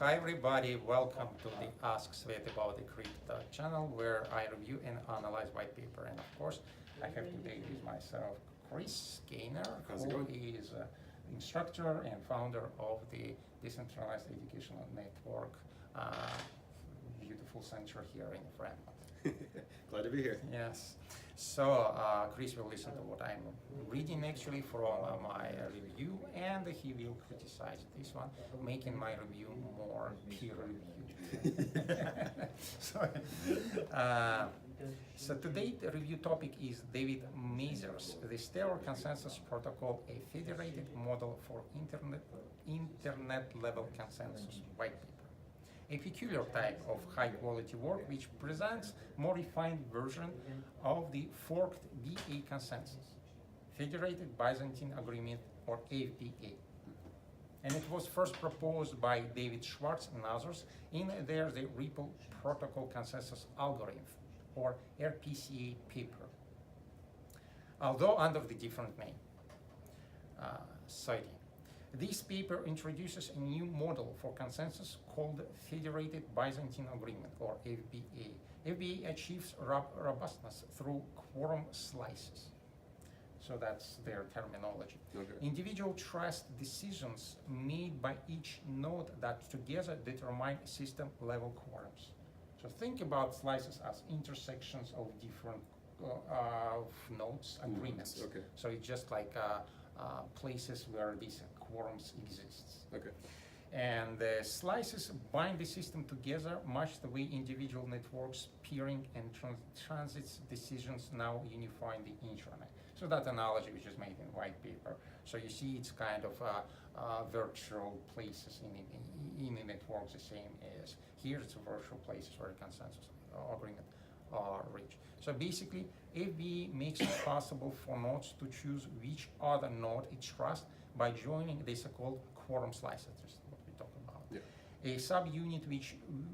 Hi everybody, welcome to the Ask Svet About the Crypto channel, where I review and analyze white paper. And of course, I have today with myself Chris Gaynor, who is an instructor and founder of the Decentralized Educational Network, beautiful center here in Fremont. Glad to be here. Yes. So Chris will listen to what I'm reading actually from my review, and he will criticize this one, making my review more peer-reviewed. So today the review topic is David Mazieres, the Stellar Consensus Protocol, a Federated Model for Internet-Level Consensus white paper. A peculiar type of high-quality work which presents more refined version of the forked BA consensus, Federated Byzantine Agreement, or FBA. And it was first proposed by David Schwartz and others in the Ripple Protocol Consensus Algorithm, or RPCA paper, although under the different name. Citing. This paper introduces a new model for consensus called Federated Byzantine Agreement, or FBA. FBA achieves robustness through quorum slices. So that's their terminology. Okay. Individual trust decisions made by each node that together determine system-level quorums. So think about slices as intersections of different nodes, agreements. Okay. So it's just like places where these quorums exist. Okay. And the slices bind the system together much the way individual networks peering and transits decisions now unifying the intranet. So that analogy which is made in white paper. So you see it's kind of virtual places in the networks, the same as here it's virtual places where the consensus agreement are reached. So basically, FBA makes it possible for nodes to choose which other node it trusts by joining the so-called quorum slices. This is what we talk about. Yeah. A subunit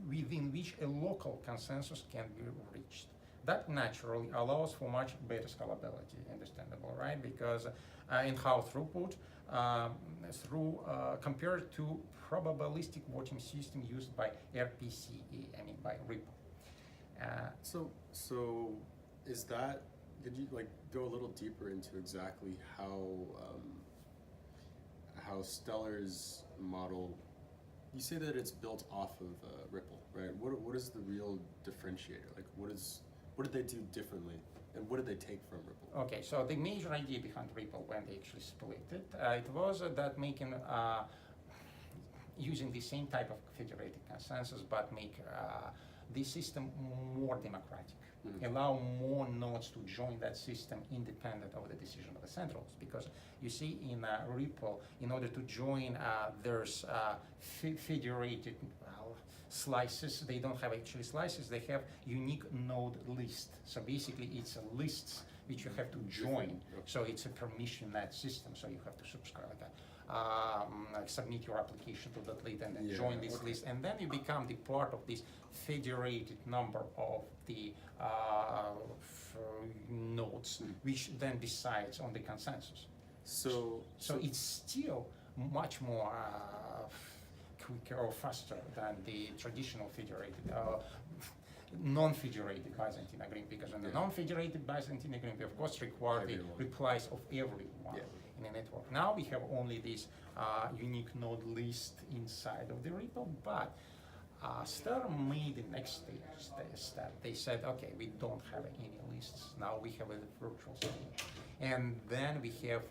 within which a local consensus can be reached. That naturally allows for much better scalability, understandable, right? Because in how throughput, compared to probabilistic voting system used by RPCA, I mean by Ripple. So is that, could you like go a little deeper into exactly how Stellar's model, you say that it's built off of Ripple, right? What is the real differentiator? Like what did they do differently, and what did they take from Ripple? Okay, so the major idea behind Ripple when they actually split it, it was that making using the same type of federated consensus, but make the system more democratic. Mm-hmm. Allow more nodes to join that system independent of the decision of the centrals. Because you see in Ripple, in order to join, there's federated slices. They don't have actually slices, they have unique node list. So basically it's a lists which you have to join. So it's a permissioned system, so you have to subscribe, submit your application to that list and then join this list, and then you become the part of this federated number of the nodes, which then decides on the consensus. So it's still much more quicker or faster than the traditional federated, non-federated Byzantine agreement, because in the non-federated Byzantine agreement, we of course require the replies of everyone in the network. Now we have only this unique node list inside of the Ripple, but Stellar made the next step. They said, okay, we don't have any lists. Now we have a virtual stage. And then we have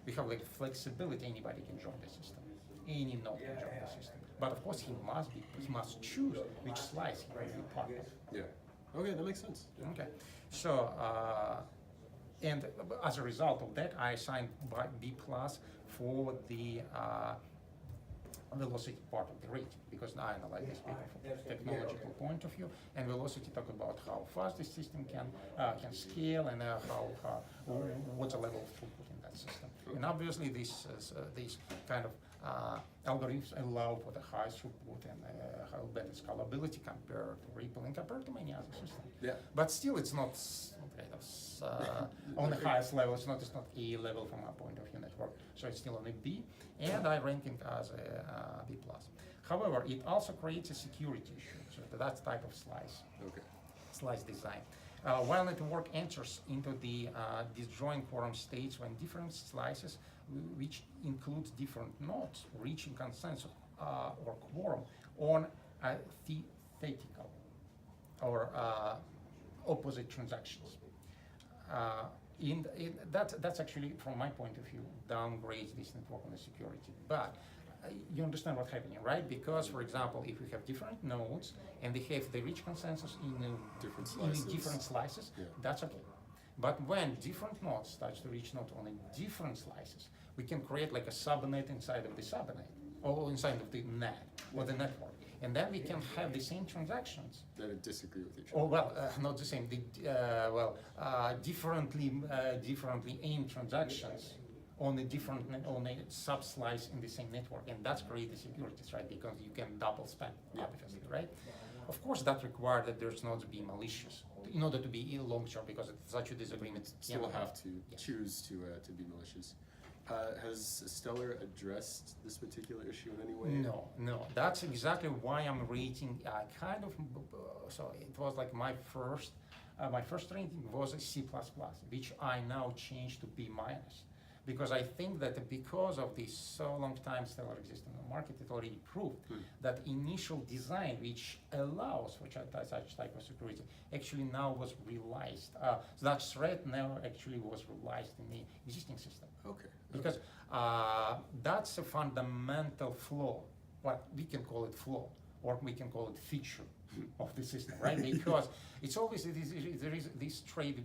we have like flexibility. Anybody can join the system. Any node can join the system. But of course he must choose which slice he will be part of. Yeah. Okay, that makes sense. Yeah. Okay. So and as a result of that, I assigned B+ for the velocity part of the rating, because now I analyze this paper from a technological point of view, and velocity talk about how fast the system can scale and what's the level of throughput in that system. And obviously these kind of algorithms allow for the high throughput and better scalability compared to Ripple and compared to many other systems. Yeah. But still, it's not kind of on the highest level. It's not A level from our point of view network. So it's still on a B, and I rank it as a B+. However, it also creates a security issue. So that type of slice design. While network enters into the disjoint quorum states when different slices, which includes different nodes, reaching consensus or quorum on theoretical or opposite transactions. That's actually, from my point of view, downgrades this network on the security. But you understand what's happening, right? Because, for example, if we have different nodes and they reach consensus in different slices, yeah, that's okay. But when different nodes start to reach not only different slices, we can create like a subnet inside of the subnet, or inside of the net, or the network. And then we can have the same transactions. That disagree with each other. Oh, well, not the same, differently aimed transactions on a sub-slice in the same network, and that's creating securities, right? Because you can double spend, obviously, right? Of course, that requires that there's not to be malicious in order to be long-term, because it's such a disagreement. Still have to choose to be malicious. Has Stellar addressed this particular issue in any way? No. That's exactly why I'm rating so it was like my first rating was a C++, which I now changed to B-. Because I think that because of this so long time Stellar exists in the market, it already proved that initial design, which allows for such type of security, actually now was realized. So that threat now actually was realized in the existing system. Okay. Because that's a fundamental flaw. Well, we can call it flaw, or we can call it feature of the system, right? Because it's always there is this trade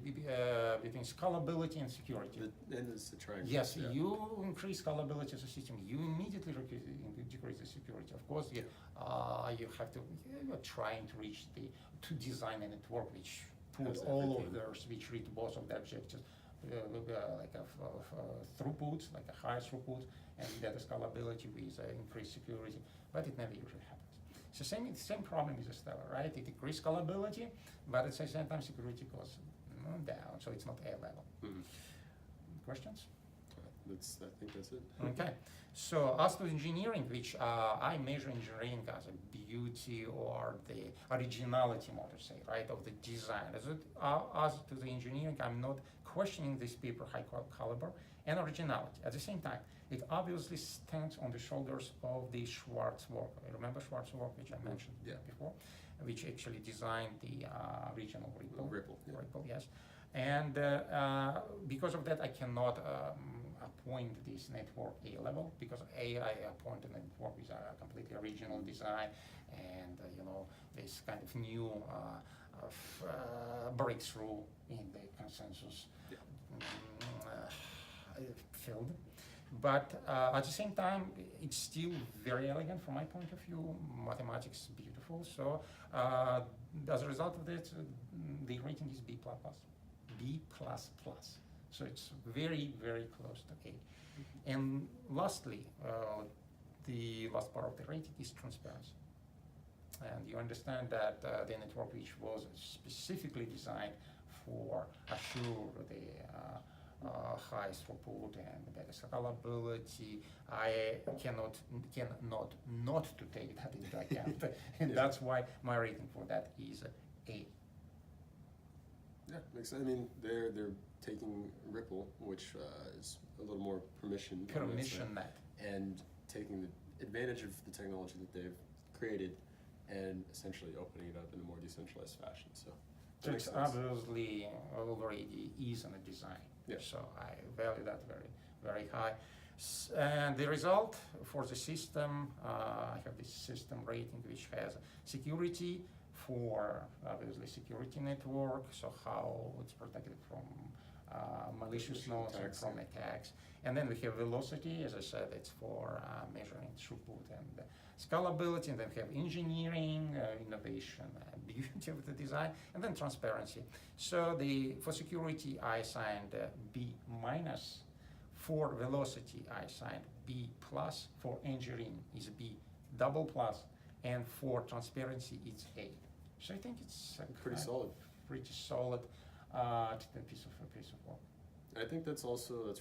between scalability and security. And it's a triangle. Yes, you increase scalability of the system, you immediately decrease the security. Of course, you're trying to design a network which put all of those, which reach both of the objectives, like a throughput, like a high throughput, and better scalability with increased security, but it never usually happens. So same problem with the Stellar, right? It increases scalability, but at the same time security goes down, so it's not A level. Mm-hmm. Questions? I think that's it. Okay. So as to engineering, which I measure engineering as a beauty or the originality, more to say, right, of the design. As to the engineering, I'm not questioning this paper high caliber and originality. At the same time, it obviously stands on the shoulders of the Schwartz work. Remember Schwartz work, which I mentioned before, which actually designed the regional Ripple, yes. And because of that, I cannot appoint this network A level, because I appoint a network with a completely original design, and this kind of new breakthrough in the consensus field. But at the same time, it's still very elegant from my point of view. Mathematics beautiful. So as a result of that, the rating is B++. B++. So it's very, very close to A. And lastly, the last part of the rating is transparency. And you understand that the network, which was specifically designed for assure the high throughput and better scalability, I cannot not to take that into account, and that's why my rating for that is A. Yeah, makes sense. I mean, they're taking Ripple, which is a little more permission net, and taking the advantage of the technology that they've created, and essentially opening it up in a more decentralized fashion. So it's obviously already is in a design. Yeah. So I value that very, very high. And the result for the system, I have this system rating which has security for obviously security network, so how it's protected from malicious nodes and from attacks. And then we have velocity, as I said, it's for measuring throughput and scalability, and then we have engineering, innovation, beauty of the design, and then transparency. So for security, I assigned B-. For velocity, I assigned B plus. For engineering is B double plus, and for transparency it's A. So I think it's Pretty solid. Pretty solid piece of work. I think that's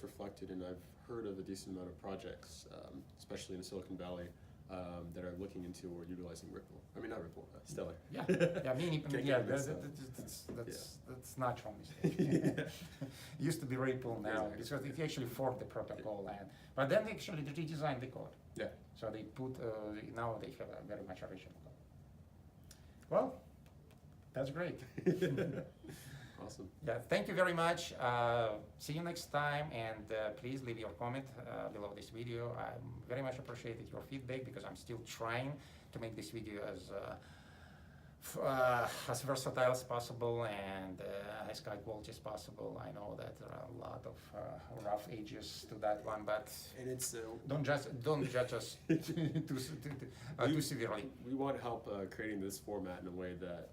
reflected, and I've heard of a decent amount of projects, especially in Silicon Valley, that are looking into or utilizing Ripple. I mean, not Ripple, Stellar. Yeah, yeah, that's natural mistake. It used to be Ripple now, because they actually forked the protocol, but then they actually redesigned the code. Yeah. So they put, now they have a very much original code. Well, that's great. Awesome. Yeah, thank you very much. See you next time, and please leave your comment below this video. I very much appreciated your feedback, because I'm still trying to make this video as versatile as possible and as high quality as possible. I know that there are a lot of rough edges to that one, but and it's don't judge us too severely. We want help creating this format in a way that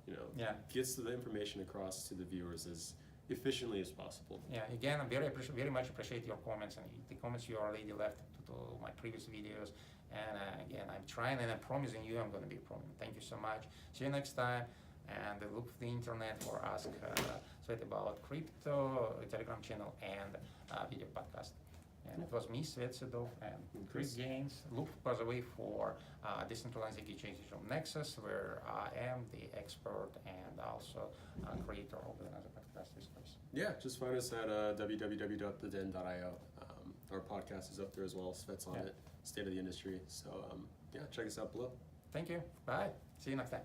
gets the information across to the viewers as efficiently as possible. Yeah. Again, I very much appreciate your comments and the comments you already left to my previous videos. And again, I'm trying, and I'm promising you I'm going to be prominent. Thank you so much. See you next time. And look the internet or ask Svet about crypto, Telegram channel, and video podcast. And it was me, Svet Sedov, and Chris Gaines. Look, by the way, for decentralized exchange from Nexus, where I am the expert and also creator of another podcast this place. Yeah, just find us at www.theden.io. Our podcast is up there as well. Svet's on it. State of the industry. So, check us out below. Thank you. Bye. See you next time.